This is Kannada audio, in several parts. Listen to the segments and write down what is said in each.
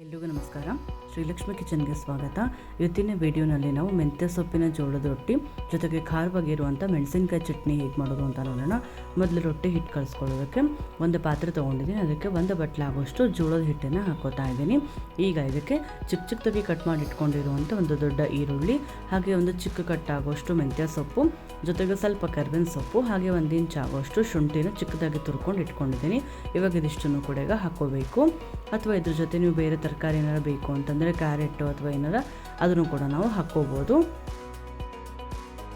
ಎಲ್ರಿಗೂ ನಮಸ್ಕಾರ. ಶ್ರೀಲಕ್ಷ್ಮಿ ಕಿಚನ್ಗೆ ಸ್ವಾಗತ. ಇವತ್ತಿನ ವಿಡಿಯೋನಲ್ಲಿ ನಾವು ಮೆಂತ್ಯ ಸೊಪ್ಪಿನ ಜೋಳದ ರೊಟ್ಟಿ ಜೊತೆಗೆ ಖಾರವಾಗಿರುವಂಥ ಮೆಣಸಿನಕಾಯಿ ಚಟ್ನಿ ಹೇಗೆ ಮಾಡೋದು ಅಂತ ನೋಡೋಣ. ಮೊದಲು ರೊಟ್ಟಿ ಹಿಟ್ಟು ಕಲಿಸ್ಕೊಳ್ಳೋದಕ್ಕೆ ಒಂದು ಪಾತ್ರೆ ತೊಗೊಂಡಿದ್ದೀನಿ. ಅದಕ್ಕೆ ಒಂದು ಬಟ್ಲೆ ಆಗೋಷ್ಟು ಜೋಳದ ಹಿಟ್ಟನ್ನು ಹಾಕೋತಾ ಇದ್ದೀನಿ. ಈಗ ಇದಕ್ಕೆ ಚಿಕ್ಕದಾಗಿ ಕಟ್ ಮಾಡಿ ಇಟ್ಕೊಂಡಿರುವಂಥ ಒಂದು ದೊಡ್ಡ ಈರುಳ್ಳಿ, ಹಾಗೆ ಒಂದು ಚಿಕ್ಕ ಕಟ್ ಆಗೋಷ್ಟು ಮೆಂತ್ಯ ಸೊಪ್ಪು, ಜೊತೆಗೆ ಸ್ವಲ್ಪ ಕರ್ಬೇವಿನ ಸೊಪ್ಪು, ಹಾಗೆ 1 ಇಂಚ್ ಆಗೋಷ್ಟು ಶುಂಠಿನ ಚಿಕ್ಕದಾಗಿ ತುರ್ಕೊಂಡು ಇಟ್ಕೊಂಡಿದ್ದೀನಿ. ಇವಾಗ ಇದಿಷ್ಟನ್ನು ಕೂಡ ಈಗ ಹಾಕೋಬೇಕು. ಅಥವಾ ಇದ್ರ ಜೊತೆ ನೀವು ಬೇರೆ ತರಕಾರಿ ಏನಾರು ಬೇಕು ಅಂತಂದರೆ ಕ್ಯಾರೆಟು ಅಥವಾ ಏನಾರ ಅದನ್ನು ಕೂಡ ನಾವು ಹಾಕ್ಕೋಬೋದು.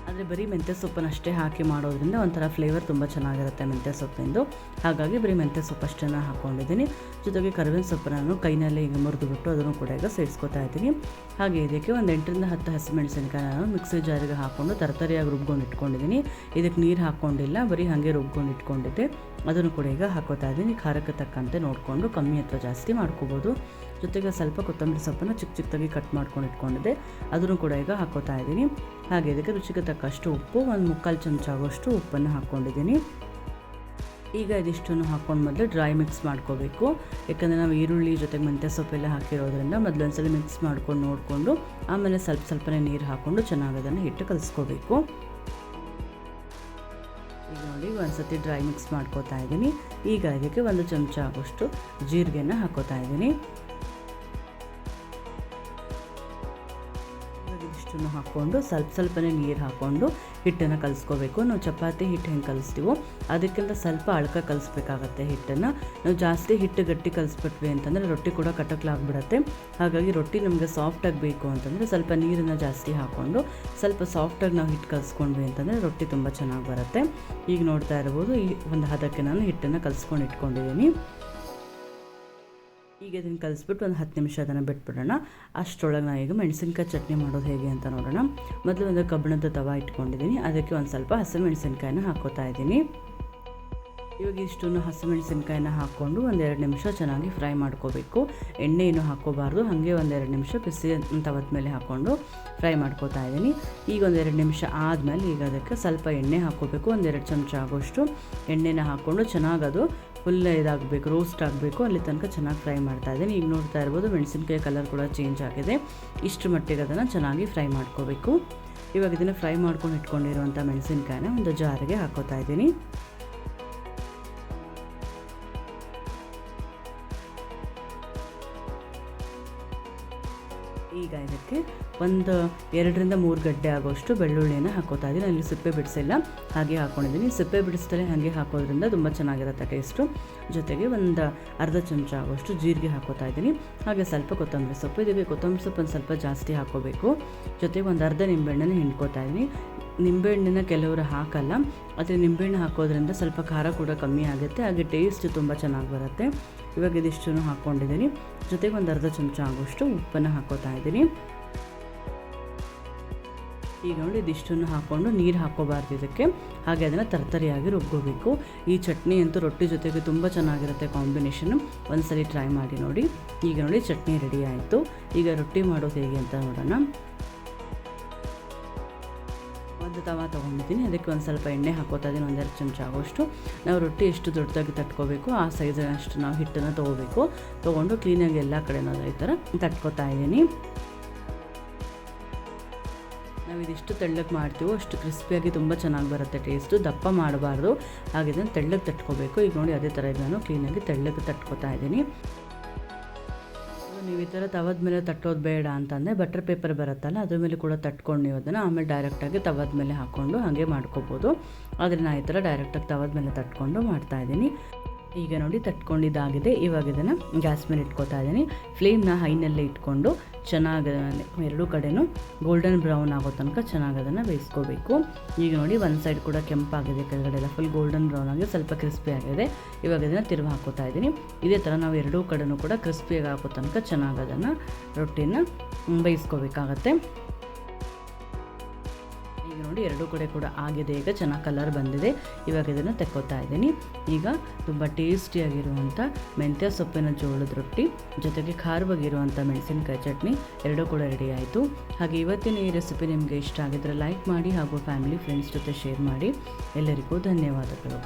ಆದರೆ ಬರೀ ಮೆಂತ್ಯ ಸೊಪ್ಪನ್ನು ಅಷ್ಟೇ ಹಾಕಿ ಮಾಡೋದ್ರಿಂದ ಒಂಥರ ಫ್ಲೇವರ್ ತುಂಬ ಚೆನ್ನಾಗಿರುತ್ತೆ ಮೆಂತ್ಯ ಸೊಪ್ಪಿಂದು. ಹಾಗಾಗಿ ಬರೀ ಮೆಂತ್ಯ ಸೊಪ್ಪು ಅಷ್ಟನ್ನು ಹಾಕ್ಕೊಂಡಿದ್ದೀನಿ. ಜೊತೆಗೆ ಕರಿಬೇವಿನ ಸೊಪ್ಪನ್ನು ನಾನು ಕೈನಲ್ಲೇ ಈಗ ಮುರಿದುಬಿಟ್ಟು ಅದನ್ನು ಕೂಡ ಈಗ ಸೇರಿಸ್ಕೊತಾ ಇದ್ದೀನಿ. ಹಾಗೆ ಇದಕ್ಕೆ ಒಂದು 8 ರಿಂದ 10 ಹಸಿಮೆಣಸಿನಕಾಯಿ ನಾನು ಮಿಕ್ಸಿ ಜಾರಿಗೆ ಹಾಕ್ಕೊಂಡು ತರತರಿಯಾಗಿ ರುಬ್ಕೊಂಡು ಇಟ್ಕೊಂಡಿದ್ದೀನಿ. ಇದಕ್ಕೆ ನೀರು ಹಾಕ್ಕೊಂಡಿಲ್ಲ, ಬರೀ ಹಾಗೆ ರುಬ್ಕೊಂಡು ಇಟ್ಕೊಂಡಿದ್ದೆ. ಅದನ್ನು ಕೂಡ ಈಗ ಹಾಕೋತಾ ಇದ್ದೀನಿ. ಖಾರಕ್ಕೆ ತಕ್ಕಂತೆ ನೋಡಿಕೊಂಡು ಕಮ್ಮಿ ಅಥವಾ ಜಾಸ್ತಿ ಮಾಡ್ಕೋಬೋದು. ಜೊತೆಗೆ ಸ್ವಲ್ಪ ಕೊತ್ತಂಬರಿ ಸೊಪ್ಪನ್ನು ಚಿಕ್ಕದಾಗಿ ಕಟ್ ಮಾಡ್ಕೊಂಡು ಇಟ್ಕೊಂಡಿದ್ದೆ, ಅದನ್ನು ಕೂಡ ಈಗ ಹಾಕೋತಾ ಇದ್ದೀನಿ. ಹಾಗೆ ಇದಕ್ಕೆ ರುಚಿಗೆ ತಕ್ಕಷ್ಟು ಉಪ್ಪು, 1/4 ಚಮಚ ಆಗೋಷ್ಟು ಉಪ್ಪನ್ನು ಹಾಕ್ಕೊಂಡಿದ್ದೀನಿ. ಈಗ ಇದಿಷ್ಟನ್ನು ಹಾಕ್ಕೊಂಡು ಮೊದಲು ಡ್ರೈ ಮಿಕ್ಸ್ ಮಾಡ್ಕೋಬೇಕು. ಯಾಕಂದರೆ ನಾವು ಈರುಳ್ಳಿ ಜೊತೆಗೆ ಮೆಂತ್ಯ ಸೊಪ್ಪೆಲ್ಲ ಹಾಕಿರೋದ್ರಿಂದ ಮೊದಲು ಒಂದ್ಸಲ ಮಿಕ್ಸ್ ಮಾಡ್ಕೊಂಡು ನೋಡಿಕೊಂಡು ಆಮೇಲೆ ಸ್ವಲ್ಪನೇ ನೀರು ಹಾಕ್ಕೊಂಡು ಚೆನ್ನಾಗಿ ಅದನ್ನು ಹಿಟ್ಟು ಕಲಿಸ್ಕೋಬೇಕು. ಈಗ ನೋಡಿ ಒಂದ್ಸತಿ ಡ್ರೈ ಮಿಕ್ಸ್ ಮಾಡ್ಕೋತಾ ಇದ್ದೀನಿ. ಈಗ ಇದಕ್ಕೆ 1 ಚಮಚ ಆಗೋಷ್ಟು ಜೀರಿಗೆನ ಹಾಕೋತಾ ಇದ್ದೀನಿ. ಇಷ್ಟನ್ನು ಹಾಕ್ಕೊಂಡು ಸ್ವಲ್ಪನೇ ನೀರು ಹಾಕ್ಕೊಂಡು ಹಿಟ್ಟನ್ನು ಕಲಿಸ್ಕೋಬೇಕು. ನಾವು ಚಪಾತಿ ಹಿಟ್ಟು ಹೆಂಗೆ ಕಲಿಸ್ತೀವೋ ಅದಕ್ಕಿಂತ ಸ್ವಲ್ಪ ಅಳ್ಕ ಕಲಿಸ್ಬೇಕಾಗತ್ತೆ ಹಿಟ್ಟನ್ನು. ನಾವು ಜಾಸ್ತಿ ಹಿಟ್ಟು ಗಟ್ಟಿ ಕಲಿಸ್ಬಿಟ್ವಿ ಅಂತಂದರೆ ರೊಟ್ಟಿ ಕೂಡ ಕಟಕ್ಲಾಗ್ಬಿಡತ್ತೆ. ಹಾಗಾಗಿ ರೊಟ್ಟಿ ನಮಗೆ ಸಾಫ್ಟಾಗಿ ಬೇಕು ಅಂತಂದರೆ ಸ್ವಲ್ಪ ನೀರನ್ನು ಜಾಸ್ತಿ ಹಾಕ್ಕೊಂಡು ಸ್ವಲ್ಪ ಸಾಫ್ಟಾಗಿ ನಾವು ಹಿಟ್ಟು ಕಲಿಸ್ಕೊಂಡ್ವಿ ಅಂತಂದರೆ ರೊಟ್ಟಿ ತುಂಬ ಚೆನ್ನಾಗಿ ಬರುತ್ತೆ. ಈಗ ನೋಡ್ತಾ ಇರ್ಬೋದು, ಈ ಒಂದು ಹದಕ್ಕೆ ನಾನು ಹಿಟ್ಟನ್ನು ಕಲಿಸ್ಕೊಂಡು ಇಟ್ಕೊಂಡಿದ್ದೀನಿ. ಈಗ ಇದನ್ನು ಕಲಿಸ್ಬಿಟ್ಟು ಒಂದು 10 ನಿಮಿಷ ಅದನ್ನು ಬಿಟ್ಬಿಡೋಣ. ಅಷ್ಟರೊಳಗೆ ನಾನು ಈಗ ಮೆಣಸಿನ್ಕಾಯಿ ಚಟ್ನಿ ಮಾಡೋದು ಹೇಗೆ ಅಂತ ನೋಡೋಣ. ಮೊದಲು ಒಂದು ಕಬ್ಬಿಣದ ತವ ಇಟ್ಕೊಂಡಿದ್ದೀನಿ. ಅದಕ್ಕೆ ಒಂದು ಸ್ವಲ್ಪ ಹಸಿಮೆಣಸಿನ್ಕಾಯಿನ ಹಾಕೋತಾ ಇದ್ದೀನಿ. ಇವಾಗ ಇಷ್ಟನ್ನು ಹಸಿಮೆಣಸಿನ್ಕಾಯಿನ ಹಾಕ್ಕೊಂಡು 1-2 ನಿಮಿಷ ಚೆನ್ನಾಗಿ ಫ್ರೈ ಮಾಡ್ಕೋಬೇಕು. ಎಣ್ಣೆ ಏನು ಹಾಕ್ಕೋಬಾರ್ದು, ಹಾಗೆ 1-2 ನಿಮಿಷ ಬಿಸಿ ತವದ ಮೇಲೆ ಹಾಕ್ಕೊಂಡು ಫ್ರೈ ಮಾಡ್ಕೋತಾ ಇದ್ದೀನಿ. ಈಗ 1-2 ನಿಮಿಷ ಆದಮೇಲೆ ಈಗ ಅದಕ್ಕೆ ಸ್ವಲ್ಪ ಎಣ್ಣೆ ಹಾಕ್ಕೋಬೇಕು. 1-2 ಚಮಚ ಆಗೋಷ್ಟು ಎಣ್ಣೆನ ಹಾಕ್ಕೊಂಡು ಚೆನ್ನಾಗಿ ಅದು ಫುಲ್ ಇದಾಗಬೇಕು, ರೋಸ್ಟ್ ಆಗಬೇಕು, ಅಲ್ಲಿ ತನಕ ಚೆನ್ನಾಗಿ ಫ್ರೈ ಮಾಡ್ತಾ ಇದ್ದೀನಿ. ಈಗ ನೋಡ್ತಾ ಇರ್ಬೋದು ಮೆಣಸಿನ್ಕಾಯಿ ಕಲರ್ ಕೂಡ ಚೇಂಜ್ ಆಗಿದೆ. ಇಷ್ಟು ಮಟ್ಟಿಗೆ ಅದನ್ನು ಚೆನ್ನಾಗಿ ಫ್ರೈ ಮಾಡ್ಕೋಬೇಕು. ಇವಾಗ ಇದನ್ನು ಫ್ರೈ ಮಾಡ್ಕೊಂಡು ಇಟ್ಕೊಂಡಿರುವಂಥ ಮೆಣಸಿನ್ಕಾಯಿನ ಒಂದು ಜಾರಿಗೆ ಹಾಕೋತಾ ಇದ್ದೀನಿ. ಈಗ ಇದಕ್ಕೆ 2 ರಿಂದ 3 ಗಡ್ಡೆ ಆಗೋಷ್ಟು ಬೆಳ್ಳುಳ್ಳಿಯನ್ನು ಹಾಕೋತಾ ಇದ್ದೀನಿ. ಅಲ್ಲಿ ಸಿಪ್ಪೆ ಬಿಡಿಸಿಲ್ಲ, ಹಾಗೆ ಹಾಕ್ಕೊಂಡಿದ್ದೀನಿ. ಸಿಪ್ಪೆ ಬಿಡಿಸ್ದಲೇ ಹಾಗೆ ಹಾಕೋದ್ರಿಂದ ತುಂಬ ಚೆನ್ನಾಗಿರುತ್ತೆ ಟೇಸ್ಟು. ಜೊತೆಗೆ ಒಂದು ಅರ್ಧ ಚಮಚ ಆಗೋಷ್ಟು ಜೀರಿಗೆ ಹಾಕೋತಾ ಇದ್ದೀನಿ. ಹಾಗೆ ಸ್ವಲ್ಪ ಕೊತ್ತಂಬರಿ ಸೊಪ್ಪು. ಇದಕ್ಕೆ ಕೊತ್ತಂಬರಿ ಸೊಪ್ಪು ಒಂದು ಸ್ವಲ್ಪ ಜಾಸ್ತಿ ಹಾಕೋಬೇಕು. ಜೊತೆಗೆ ಒಂದು ಅರ್ಧ ನಿಂಬೆಹಣ್ಣನ್ನು ಹಿಂಡ್ಕೋತಾ ಇದ್ದೀನಿ. ನಿಂಬೆಹಣ್ಣನ್ನು ಕೆಲವರು ಹಾಕಲ್ಲ, ಆದರೆ ನಿಂಬೆಹಣ್ಣು ಹಾಕೋದ್ರಿಂದ ಸ್ವಲ್ಪ ಖಾರ ಕೂಡ ಕಮ್ಮಿ ಆಗುತ್ತೆ, ಹಾಗೆ ಟೇಸ್ಟ್ ತುಂಬ ಚೆನ್ನಾಗಿ ಬರುತ್ತೆ. ಇವಾಗ ಇದಿಷ್ಟನ್ನು ಹಾಕ್ಕೊಂಡಿದ್ದೀನಿ. ಜೊತೆಗೆ ಒಂದು ಅರ್ಧ ಚಮಚ ಆಗೋಷ್ಟು ಉಪ್ಪನ್ನು ಹಾಕೋತಾ ಇದ್ದೀನಿ. ಈಗ ನೋಡಿ ಇದಿಷ್ಟನ್ನು ಹಾಕ್ಕೊಂಡು ನೀರು ಹಾಕೋಬಾರ್ದು ಇದಕ್ಕೆ, ಹಾಗೆ ಅದನ್ನು ತರತರಿಯಾಗಿ ರುಬ್ಕೋಬೇಕು. ಈ ಚಟ್ನಿ ಅಂತೂ ರೊಟ್ಟಿ ಜೊತೆಗೆ ತುಂಬ ಚೆನ್ನಾಗಿರುತ್ತೆ ಕಾಂಬಿನೇಷನ್ನು. ಒಂದ್ಸಲಿ ಟ್ರೈ ಮಾಡಿ ನೋಡಿ. ಈಗ ನೋಡಿ ಚಟ್ನಿ ರೆಡಿ ಆಯಿತು. ಈಗ ರೊಟ್ಟಿ ಮಾಡೋದು ಹೇಗೆ ಅಂತ ನೋಡೋಣ. ಒಂದು ತವ ತೊಗೊಂಡಿದ್ದೀನಿ. ಅದಕ್ಕೆ ಒಂದು ಸ್ವಲ್ಪ ಎಣ್ಣೆ ಹಾಕೋತಾ ಇದ್ದೀನಿ. 1-2 ಚಮಚ ಆಗೋಷ್ಟು. ನಾವು ರೊಟ್ಟಿ ಎಷ್ಟು ದೊಡ್ಡದಾಗಿ ತಟ್ಕೋಬೇಕು ಆ ಸೈಜಷ್ಟು ನಾವು ಹಿಟ್ಟನ್ನು ತೊಗೊಂಡು ಕ್ಲೀನಾಗಿ ಎಲ್ಲ ಕಡೆನೂ ಈ ಥರ ತಟ್ಕೋತಾ ಇದ್ದೀನಿ. ನಾವು ಇದಿಷ್ಟು ತೆಳ್ಳಗೆ ಮಾಡ್ತೀವೋ ಅಷ್ಟು ಕ್ರಿಸ್ಪಿಯಾಗಿ ತುಂಬ ಚೆನ್ನಾಗಿ ಬರುತ್ತೆ ಟೇಸ್ಟು. ದಪ್ಪ ಮಾಡಬಾರ್ದು, ಹಾಗೆ ಇದನ್ನು ತೆಳ್ಳಗೆ ತಟ್ಕೋಬೇಕು. ಈಗ ನೋಡಿ ಅದೇ ಥರ ನಾನು ಕ್ಲೀನಾಗಿ ತೆಳ್ಳಗೆ ತಟ್ಕೋತಾ ಇದ್ದೀನಿ. ನೀವು ಈ ಥರ ತವದ ಮೇಲೆ ತಟ್ಟೋದು ಬೇಡ ಅಂತಂದರೆ ಬಟರ್ ಪೇಪರ್ ಬರುತ್ತಲ್ಲ, ಅದ್ರ ಮೇಲೆ ಕೂಡ ತಟ್ಕೊಂಡು ನೀವು ಅದನ್ನು ಆಮೇಲೆ ಡೈರೆಕ್ಟಾಗಿ ತವದ ಮೇಲೆ ಹಾಕ್ಕೊಂಡು ಹಾಗೆ ಮಾಡ್ಕೋಬೋದು. ಆದರೆ ನಾನು ಈ ಥರ ಡೈರೆಕ್ಟಾಗಿ ತವದ ಮೇಲೆ ತಟ್ಕೊಂಡು ಮಾಡ್ತಾಯಿದ್ದೀನಿ. ಈಗ ನೋಡಿ ತಟ್ಕೊಂಡಿದ್ದಾಗಿದೆ. ಇವಾಗ ಇದನ್ನು ಗ್ಯಾಸ್ ಮೇಲೆ ಇಟ್ಕೋತಾ ಇದ್ದೀನಿ. ಫ್ಲೇಮ್ನ ಹೈನಲ್ಲೇ ಇಟ್ಕೊಂಡು ಚೆನ್ನಾಗಿ 2 ಕಡೆನೂ ಗೋಲ್ಡನ್ ಬ್ರೌನ್ ಆಗೋ ತನಕ ಚೆನ್ನಾಗಿ ಅದನ್ನು ಬೇಯಿಸ್ಕೋಬೇಕು. ಈಗ ನೋಡಿ ಒಂದು ಸೈಡ್ ಕೂಡ ಕೆಂಪಾಗಿದೆ, ಕೆಳಗಡೆ ಎಲ್ಲ ಫುಲ್ ಗೋಲ್ಡನ್ ಬ್ರೌನ್ ಆಗಿ ಸ್ವಲ್ಪ ಕ್ರಿಸ್ಪಿ ಆಗಿದೆ. ಇವಾಗ ಇದನ್ನು ತಿರುಗಿ ಹಾಕೋತಾ ಇದ್ದೀನಿ. ಇದೇ ಥರ ನಾವು 2 ಕಡೆನೂ ಕೂಡ ಕ್ರಿಸ್ಪಿಯಾಗಿ ಹಾಕೋ ತನಕ ಚೆನ್ನಾಗಿ ಅದನ್ನು ರೊಟ್ಟಿನ ಬೇಯಿಸ್ಕೋಬೇಕಾಗತ್ತೆ. ಈಗ ನೋಡಿ 2 ಕಡೆ ಕೂಡ ಆಗಿದೆ. ಈಗ ಚೆನ್ನಾಗಿ ಕಲರ್ ಬಂದಿದೆ. ಇವಾಗ ಇದನ್ನು ತೆಕ್ಕೋತಾ ಇದ್ದೀನಿ. ಈಗ ತುಂಬ ಟೇಸ್ಟಿಯಾಗಿರುವಂಥ ಮೆಂತ್ಯ ಸೊಪ್ಪಿನ ಜೋಳದ ರೊಟ್ಟಿ ಜೊತೆಗೆ ಖಾರವಾಗಿರುವಂಥ ಮೆಣಸಿನಕಾಯಿ ಚಟ್ನಿ 2 ಕೂಡ ರೆಡಿ ಆಯಿತು. ಹಾಗೆ ಇವತ್ತಿನ ಈ ರೆಸಿಪಿ ನಿಮಗೆ ಇಷ್ಟ ಆಗಿದ್ದರೆ ಲೈಕ್ ಮಾಡಿ ಹಾಗೂ ಫ್ಯಾಮಿಲಿ ಫ್ರೆಂಡ್ಸ್ ಜೊತೆ ಶೇರ್ ಮಾಡಿ. ಎಲ್ಲರಿಗೂ ಧನ್ಯವಾದಗಳು.